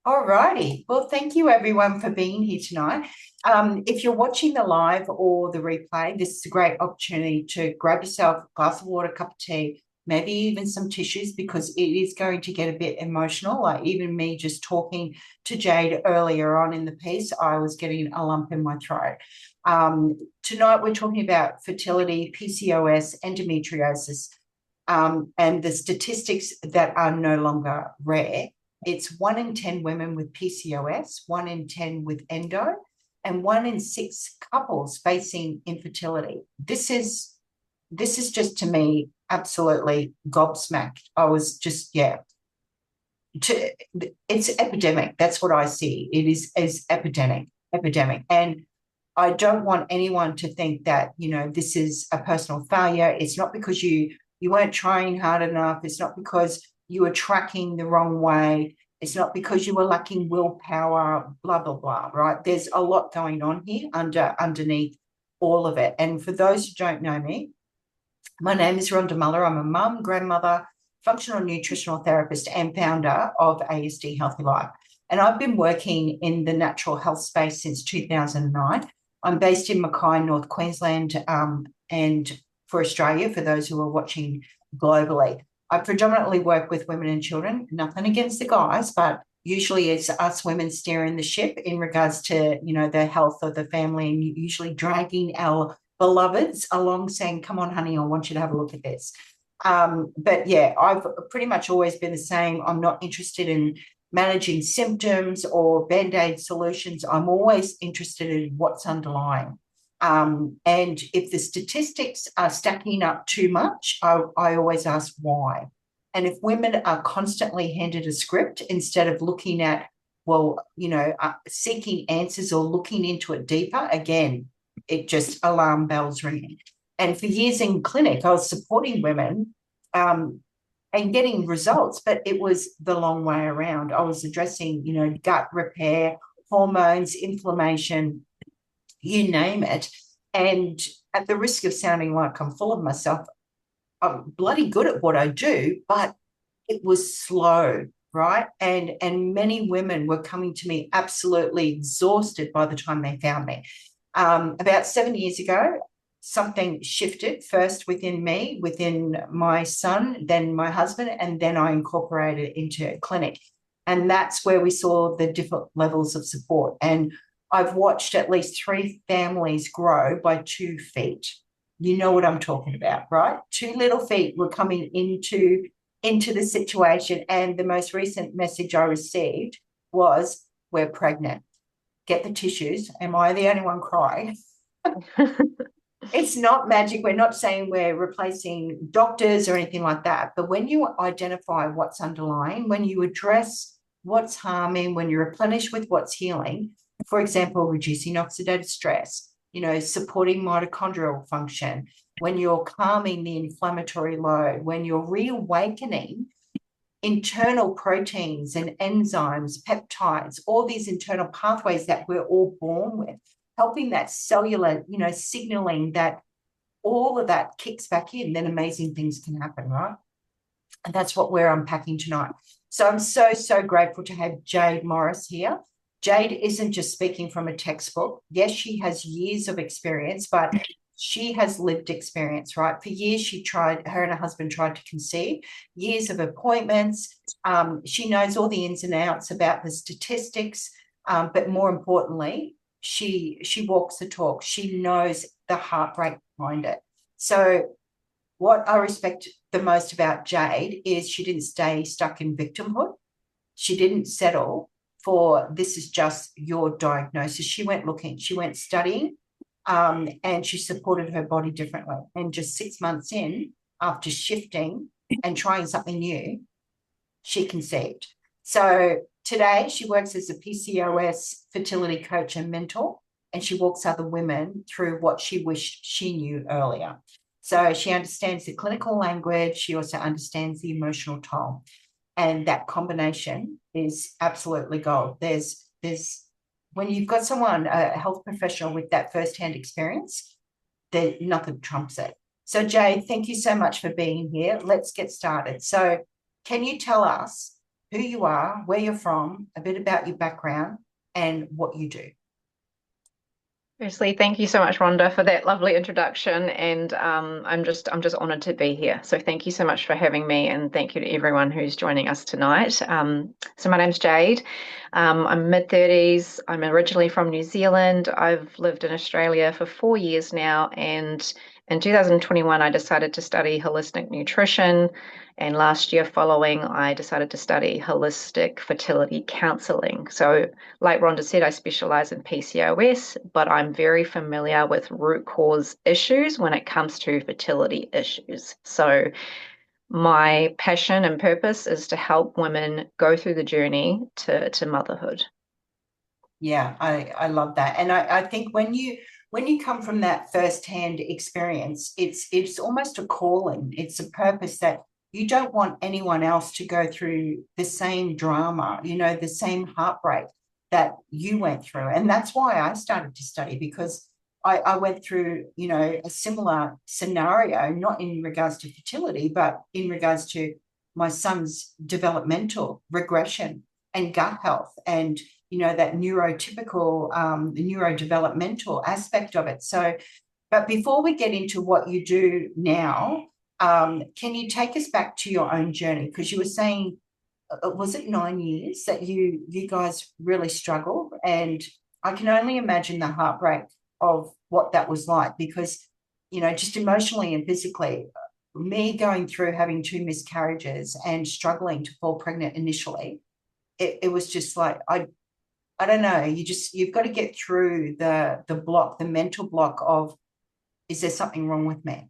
All righty. Well, thank you everyone for being here tonight. If you're watching the live or the replay, this is a great opportunity to grab yourself a glass of water, cup of tea, maybe even some tissues because it is going to get a bit emotional. Like even me just talking to Jade earlier on in the piece, I was getting a lump in my throat. Tonight we're talking about fertility, PCOS, endometriosis, and the statistics that are no longer rare. It's 1 in 10 women with PCOS, 1 in 10 with endo, and 1 in 6 couples facing infertility. This is just to me absolutely gobsmacked. I was just, yeah. To, it's epidemic. That's what I see. It is epidemic. And I don't want anyone to think that, this is a personal failure. It's not because you weren't trying hard enough. It's not because you were tracking the wrong way. It's not because you were lacking willpower, blah, blah, blah, right? There's a lot going on here underneath all of it. And for those who don't know me, my name is Rhonda Muller. I'm a mum, grandmother, functional nutritional therapist, and founder of ASD Healthy Life. And I've been working in the natural health space since 2009. I'm based in Mackay, North Queensland, and for Australia, for those who are watching globally. I predominantly work with women and children, nothing against the guys, but usually it's us women steering the ship in regards to, the health of the family and usually dragging our beloveds along saying, come on, honey, I want you to have a look at this. But yeah, I've pretty much always been the same. I'm not interested in managing symptoms or band-aid solutions. I'm always interested in what's underlying. And if the statistics are stacking up too much, I always ask why. And if women are constantly handed a script instead of looking at, well, seeking answers or looking into it deeper, again, it just alarm bells ringing. And for years in clinic, I was supporting women and getting results, but it was the long way around. I was addressing, gut repair, hormones, inflammation, you name it. And at the risk of sounding like I'm full of myself, I'm bloody good at what I do, but it was slow, right? And many women were coming to me absolutely exhausted by the time they found me. About 7 years ago, something shifted first within me, within my son, then my husband, and then I incorporated it into clinic. And that's where we saw the different levels of support. And I've watched at least 3 families grow by 2 feet. You know what I'm talking about, right? 2 little feet were coming into the situation. And the most recent message I received was, we're pregnant. Get the tissues. Am I the only one crying? It's not magic. We're not saying we're replacing doctors or anything like that. But when you identify what's underlying, when you address what's harming, when you replenish with what's healing, for example, reducing oxidative stress, supporting mitochondrial function, when you're calming the inflammatory load, when you're reawakening internal proteins and enzymes, peptides, all these internal pathways that we're all born with, helping that cellular, signaling that all of that kicks back in, then amazing things can happen, right? And that's what we're unpacking tonight. So I'm so, so grateful to have Jade Morris here. Jade isn't just speaking from a textbook. Yes, she has years of experience, but she has lived experience, right? For years, her and her husband tried to conceive, years of appointments. She knows all the ins and outs about the statistics, but more importantly, she walks the talk. She knows the heartbreak behind it. So what I respect the most about Jade is she didn't stay stuck in victimhood. She didn't settle for this is just your diagnosis. She went looking, she went studying, and she supported her body differently. And just 6 months in, after shifting and trying something new, she conceived. So today she works as a PCOS fertility coach and mentor, and she walks other women through what she wished she knew earlier. So she understands the clinical language. She also understands the emotional toll. And that combination is absolutely gold. There's when you've got someone, a health professional with that firsthand experience, there nothing trumps it. So Jade, thank you so much for being here. Let's get started. So can you tell us who you are, where you're from, a bit about your background, and what you do. Firstly, thank you so much, Rhonda, for that lovely introduction, and I'm just honoured to be here. So thank you so much for having me, and thank you to everyone who's joining us tonight. So my name's Jade. I'm mid-30s. I'm originally from New Zealand. I've lived in Australia for 4 years now, and in 2021 I decided to study holistic nutrition. And last year following, I decided to study holistic fertility counselling. So like Rhonda said, I specialize in PCOS, but I'm very familiar with root cause issues when it comes to fertility issues. So my passion and purpose is to help women go through the journey to motherhood. Yeah, I love that. And I think when you come from that firsthand experience, it's almost a calling. It's a purpose that you don't want anyone else to go through the same drama, the same heartbreak that you went through. And that's why I started to study, because I went through, a similar scenario, not in regards to fertility, but in regards to my son's developmental regression and gut health, and that neurotypical, the neurodevelopmental aspect of it. So, but before we get into what you do now, can you take us back to your own journey? Because you were saying, was it 9 years that you guys really struggled? And I can only imagine the heartbreak of what that was like, because, just emotionally and physically, me going through having two miscarriages and struggling to fall pregnant initially, it was just like, I don't know, you've got to get through the block, the mental block of, is there something wrong with me?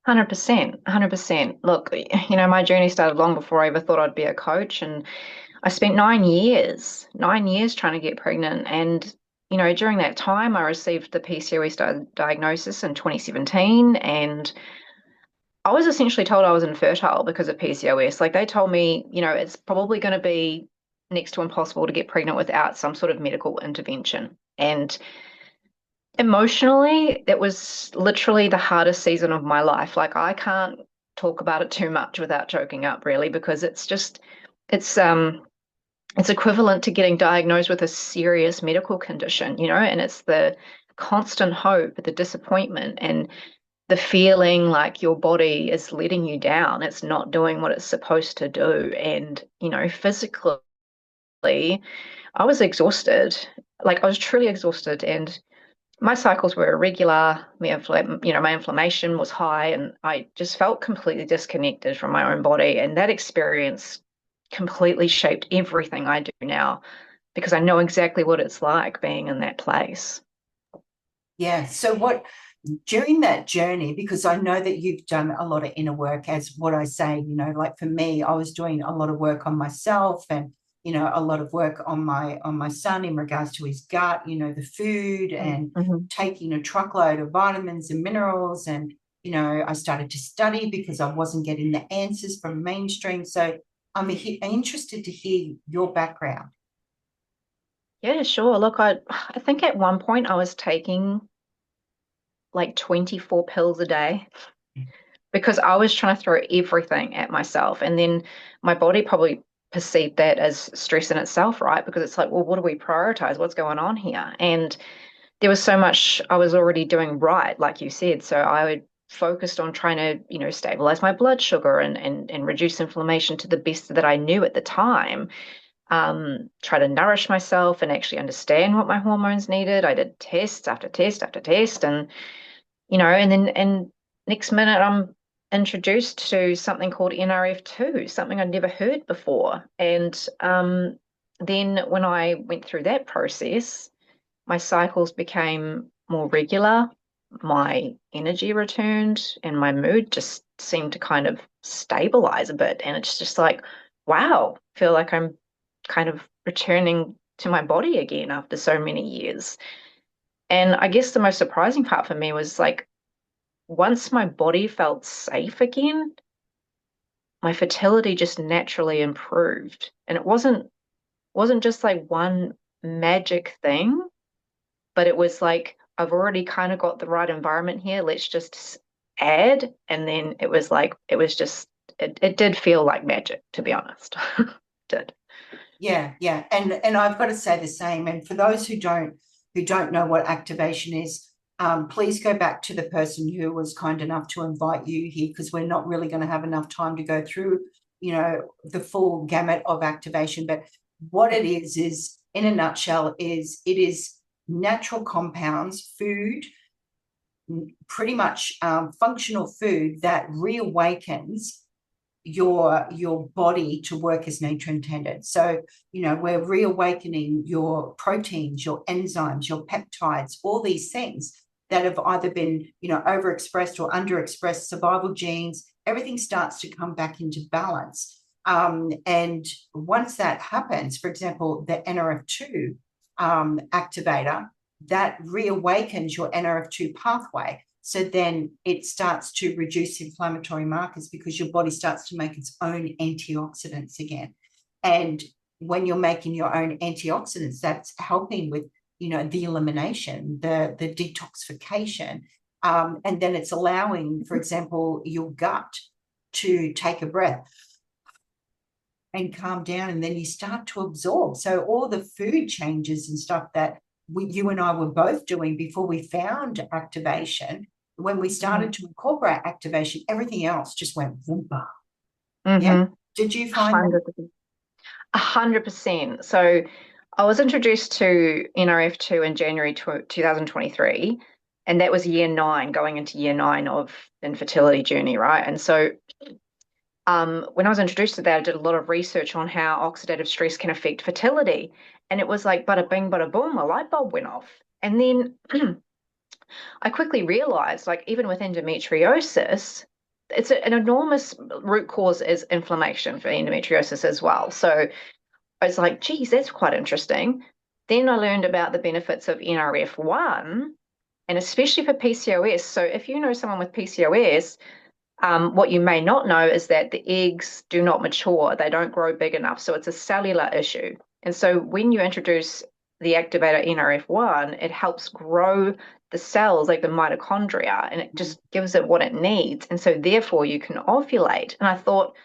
100%, 100%. Look, my journey started long before I ever thought I'd be a coach. And I spent 9 years trying to get pregnant. And, during that time, I received the PCOS diagnosis in 2017. And I was essentially told I was infertile because of PCOS. Like they told me, it's probably going to be next to impossible to get pregnant without some sort of medical intervention. And emotionally, it was literally the hardest season of my life. Like I can't talk about it too much without choking up, really, because it's it's equivalent to getting diagnosed with a serious medical condition, and it's the constant hope, the disappointment, and the feeling like your body is letting you down. It's not doing what it's supposed to do. And, physically, I was exhausted. Like I was truly exhausted. And my cycles were irregular. My inflammation was high, and I just felt completely disconnected from my own body. And that experience completely shaped everything I do now because I know exactly what it's like being in that place. Yeah. So what during that journey, because I know that you've done a lot of inner work, as what I say, like for me, I was doing a lot of work on myself, and a lot of work on my son in regards to his gut, the food, and Mm-hmm. taking a truckload of vitamins and minerals. And I started to study because I wasn't getting the answers from mainstream. So I'm interested to hear your background. Yeah, sure. Look, I think at one point I was taking like 24 pills a day because I was trying to throw everything at myself. And then my body probably perceived that as stress in itself, right? Because it's like, well, what do we prioritize? What's going on here? And there was so much I was already doing right, like you said. So I would focused on trying to, stabilize my blood sugar and reduce inflammation to the best that I knew at the time. Try to nourish myself and actually understand what my hormones needed. I did test after test after test, and and next minute I'm introduced to something called NRF2, something I'd never heard before. And then when I went through that process, my cycles became more regular, my energy returned, and my mood just seemed to kind of stabilize a bit. And it's just like, wow, I feel like I'm kind of returning to my body again after so many years. And I guess the most surprising part for me was like, once my body felt safe again, my fertility just naturally improved. And it wasn't just like one magic thing, but it was like I've already kind of got the right environment here. Let's just add. And then it was like it was just it did feel like magic, to be honest. It did. Yeah, yeah. And I've got to say the same. And for those who don't know what activation is, please go back to the person who was kind enough to invite you here, because we're not really going to have enough time to go through, the full gamut of activation. But what it is in a nutshell, it is natural compounds, food, pretty much functional food that reawakens your body to work as nature intended. So, we're reawakening your proteins, your enzymes, your peptides, all these things that have either been, overexpressed or underexpressed, survival genes, everything starts to come back into balance. And once that happens, for example, the NRF2 activator, that reawakens your NRF2 pathway. So then it starts to reduce inflammatory markers because your body starts to make its own antioxidants again. And when you're making your own antioxidants, that's helping with, the elimination, the detoxification. And then it's allowing, for example, your gut to take a breath and calm down, and then you start to absorb. So all the food changes and stuff that you and I were both doing before we found activation, when we started to incorporate activation, everything else just went boomba. Yeah. Did you find 100%. So I was introduced to NRF2 in January 2023, and that was year 9, going into year 9 of infertility journey, right? And so when I was introduced to that, I did a lot of research on how oxidative stress can affect fertility. And it was like, bada bing, bada boom, a light bulb went off. And then I quickly realized, like, even with endometriosis, it's an enormous root cause is inflammation for endometriosis as well. So I was like, geez, that's quite interesting. Then I learned about the benefits of NRF1, and especially for PCOS. So if you know someone with PCOS, what you may not know is that the eggs do not mature. They don't grow big enough. So it's a cellular issue. And so when you introduce the activator NRF1, it helps grow the cells, like the mitochondria, and it just gives it what it needs. And so therefore you can ovulate. And I thought,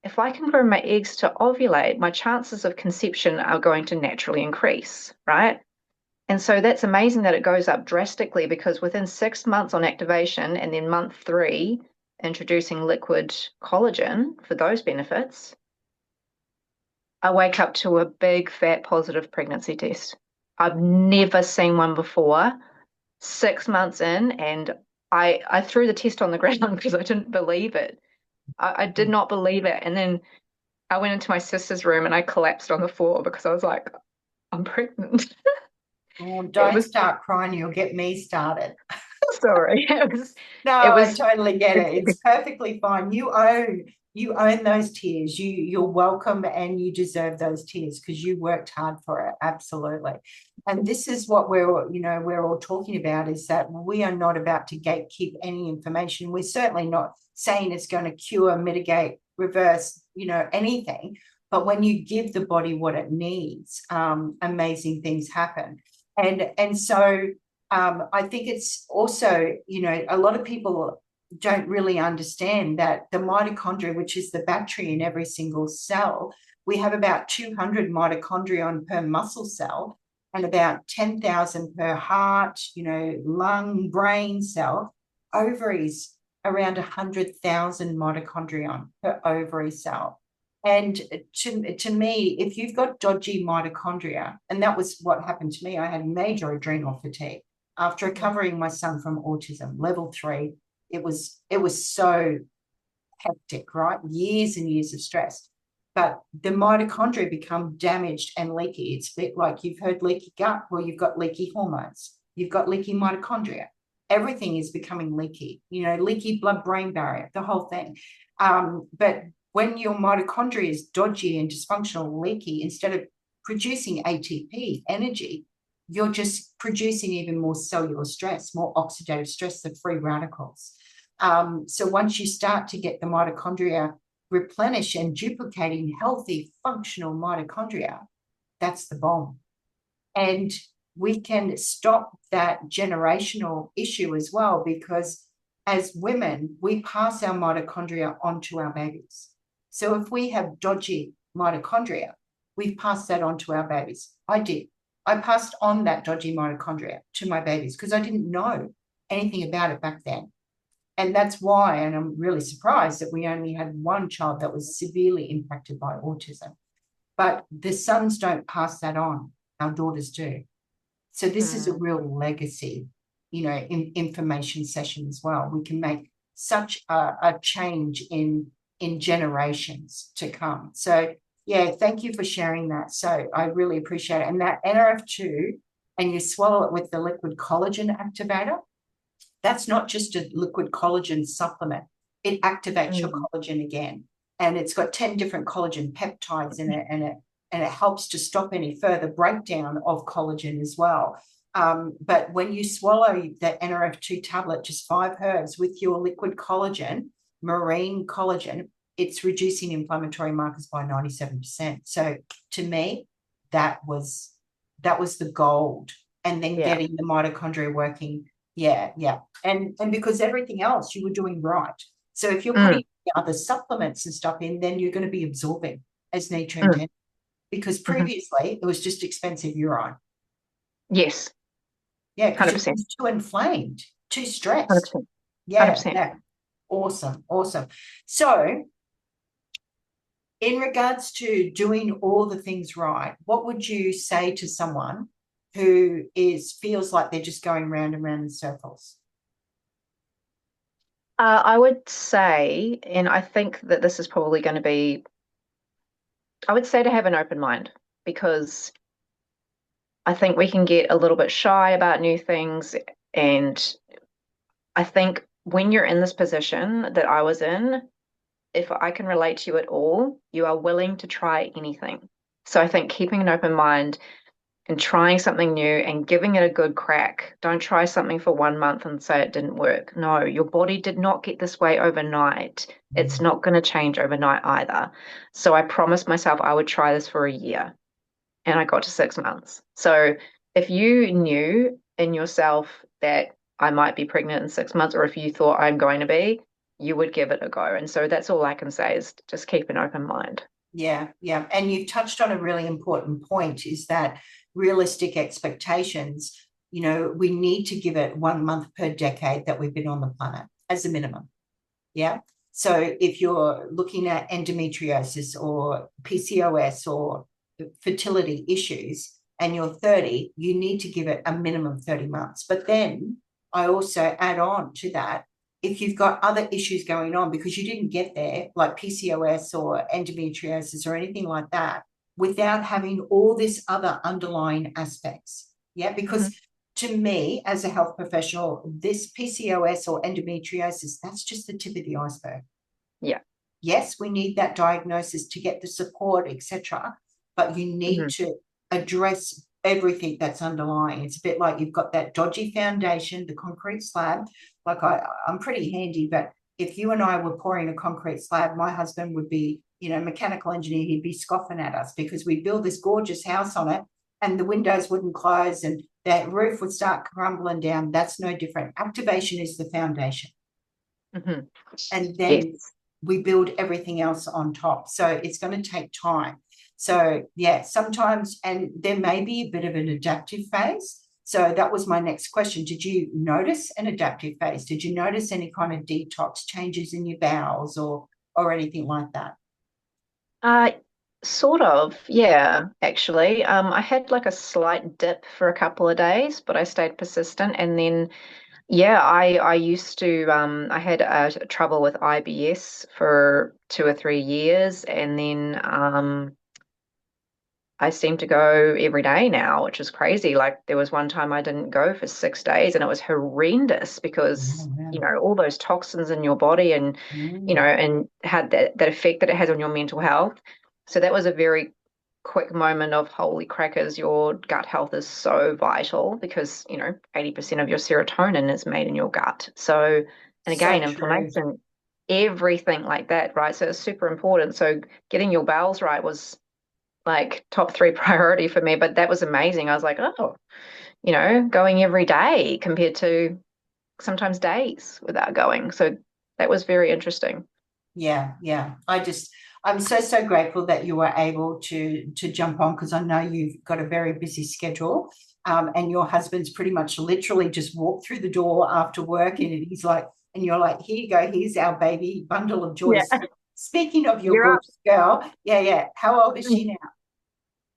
if I can grow my eggs to ovulate, my chances of conception are going to naturally increase, right? And so that's amazing that it goes up drastically, because within 6 months on activation and then month 3, introducing liquid collagen for those benefits, I wake up to a big fat positive pregnancy test. I've never seen one before. 6 months in, and I threw the test on the ground because I didn't believe it. I did not believe it. And then I went into my sister's room and I collapsed on the floor because I was like, I'm pregnant. Oh, don't start crying, you'll get me started. Sorry. No, I totally get it. It's perfectly fine. You own those tears. You're welcome, and you deserve those tears because you worked hard for it. Absolutely. And this is what we're all talking about, is that we are not about to gatekeep any information. We're certainly not saying it's going to cure, mitigate, reverse, anything. But when you give the body what it needs, amazing things happen. And so I think it's also, a lot of people don't really understand that the mitochondria, which is the battery in every single cell, we have about 200 mitochondria per muscle cell and about 10,000 per heart, lung, brain cell. Ovaries, around 100,000 mitochondria per ovary cell. And to me, if you've got dodgy mitochondria, and that was what happened to me, I had major adrenal fatigue after recovering my son from autism, level 3. It was so hectic, right? Years and years of stress. But the mitochondria become damaged and leaky. It's a bit like, you've heard leaky gut, well, you've got leaky hormones. You've got leaky mitochondria. Everything is becoming leaky, leaky blood-brain barrier, the whole thing. But when your mitochondria is dodgy and dysfunctional, leaky, instead of producing ATP, energy, you're just producing even more cellular stress, more oxidative stress, the free radicals. So once you start to get the mitochondria replenish and duplicating healthy, functional mitochondria, that's the bomb. And we can stop that generational issue as well, because as women, we pass our mitochondria onto our babies. So if we have dodgy mitochondria, we've passed that on to our babies. I did. I passed on that dodgy mitochondria to my babies because I didn't know anything about it back then. And that's why, and I'm really surprised that we only had one child that was severely impacted by autism. But the sons don't pass that on. Our daughters do. So this is a real legacy, information session as well. We can make such a change in generations to come. So yeah, thank you for sharing that. So I really appreciate it. And that NRF2, and you swallow it with the liquid collagen activator, that's not just a liquid collagen supplement. It activates your collagen again. And it's got 10 different collagen peptides in it, and it helps to stop any further breakdown of collagen as well. But when you swallow the NRF2 tablet, just 5 herbs with your liquid collagen, marine collagen, it's reducing inflammatory markers by 97%. So to me, that was the gold. And then getting the mitochondria working. Yeah. And because everything else you were doing right. So if you're putting other supplements and stuff in, then you're going to be absorbing as nature intended. Because previously it was just expensive urine. Yes. Yeah, because you're too inflamed, too stressed. 100%. Yeah, 100%. yeah. Awesome. So in regards to doing all the things right, what would you say to someone who feels like they're just going round and round in circles? I would say, and I think that this is probably going to be, I would say to have an open mind, because I think we can get a little bit shy about new things. And I think when you're in this position that I was in, if I can relate to you at all, you are willing to try anything. So I think keeping an open mind and trying something new and giving it a good crack. Don't try something for 1 month and say it didn't work. No, your body did not get this way overnight. It's not going to change overnight either. So I promised myself I would try this for a year, and I got to 6 months. So if you knew in yourself that I might be pregnant in 6 months, or if you thought I'm going to be, you would give it a go. And so that's all I can say is just keep an open mind. Yeah. And you've touched on a really important point, is that realistic expectations, we need to give it 1 month per decade that we've been on the planet as a minimum. Yeah. So if you're looking at endometriosis or PCOS or fertility issues and you're 30, you need to give it a minimum 30 months. But then I also add on to that, if you've got other issues going on because you didn't get there, like PCOS or endometriosis or anything like that, without having all this other underlying aspects. Yeah, because to me, as a health professional, this PCOS or endometriosis, that's just the tip of the iceberg. Yeah. Yes, we need that diagnosis to get the support, etc. But you need to address everything that's underlying. It's a bit like you've got that dodgy foundation, the concrete slab. Like I'm pretty handy, but if you and I were pouring a concrete slab, my husband would be, mechanical engineer, he'd be scoffing at us because we'd build this gorgeous house on it and the windows wouldn't close and that roof would start crumbling down. That's no different. Activation is the foundation. And then we build everything else on top. So it's going to take time. So yeah, sometimes, and there may be a bit of an adaptive phase. So that was my next question. Did you notice an adaptive phase? Did you notice any kind of detox changes in your bowels or anything like that? Sort of, yeah, actually. I had like a slight dip for a couple of days, but I stayed persistent. And then, yeah, I used to, I had trouble with IBS for 2 or 3 years. And then I seem to go every day now, which is crazy. Like there was one time I didn't go for 6 days and it was horrendous because, all those toxins in your body and, and had that effect that it has on your mental health. So that was a very quick moment of holy crackers, your gut health is so vital because, 80% of your serotonin is made in your gut. So, and again, inflammation, everything like that, right? So it's super important. So getting your bowels right was like top 3 priority for me, but that was amazing. I was like, oh, going every day compared to sometimes days without going. So that was very interesting. Yeah, yeah. I'm so grateful that you were able to jump on, because I know you've got a very busy schedule. And your husband's pretty much literally just walked through the door after work, and he's like, and you're like, here you go, here's our baby bundle of joy. Yeah. Speaking of your You're up. gorgeous girl, yeah, yeah. How old is she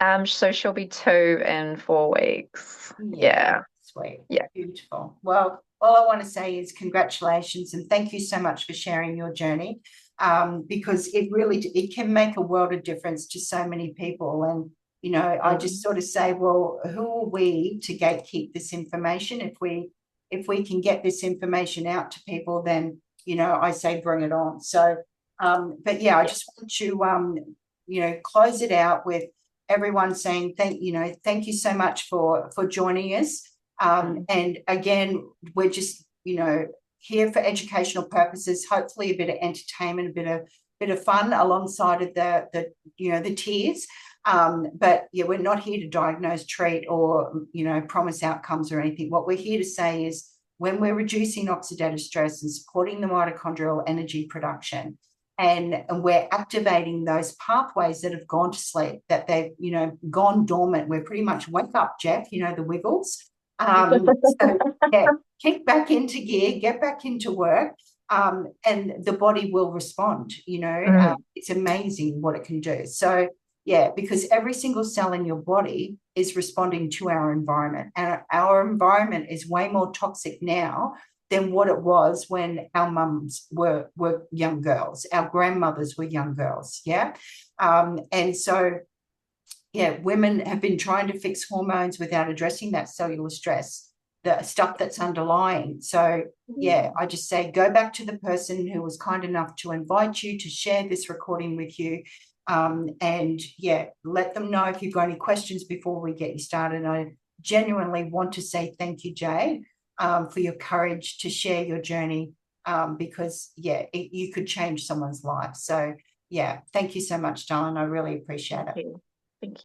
now? So she'll be 2 in 4 weeks. Yeah, Yeah. sweet. Yeah. Beautiful. Well, all I want to say is congratulations and thank you so much for sharing your journey, because it can make a world of difference to so many people. And, I just sort of say, well, who are we to gatekeep this information? If we can get this information out to people, then, I say bring it on. So, but yeah, I just want to, close it out with everyone saying thank you so much for joining us. And again, we're just here for educational purposes, hopefully a bit of entertainment, a bit of fun alongside of the tears. But yeah, we're not here to diagnose, treat, or promise outcomes or anything. What we're here to say is, when we're reducing oxidative stress and supporting the mitochondrial energy production, and we're activating those pathways that have gone to sleep, that they've gone dormant. We're pretty much wake up, Jeff, the wiggles. So yeah, kick back into gear, get back into work, and the body will respond. It's amazing what it can do. So yeah, because every single cell in your body is responding to our environment, and our environment is way more toxic now than what it was when our mums were young girls, our grandmothers were young girls. Yeah. And so, yeah, women have been trying to fix hormones without addressing that cellular stress, the stuff that's underlying. So, yeah, I just say go back to the person who was kind enough to invite you to share this recording with you. And yeah, let them know if you've got any questions before we get you started. I genuinely want to say thank you, Jade, for your courage to share your journey, because yeah, you could change someone's life. So yeah, thank you so much, darling. I really appreciate it.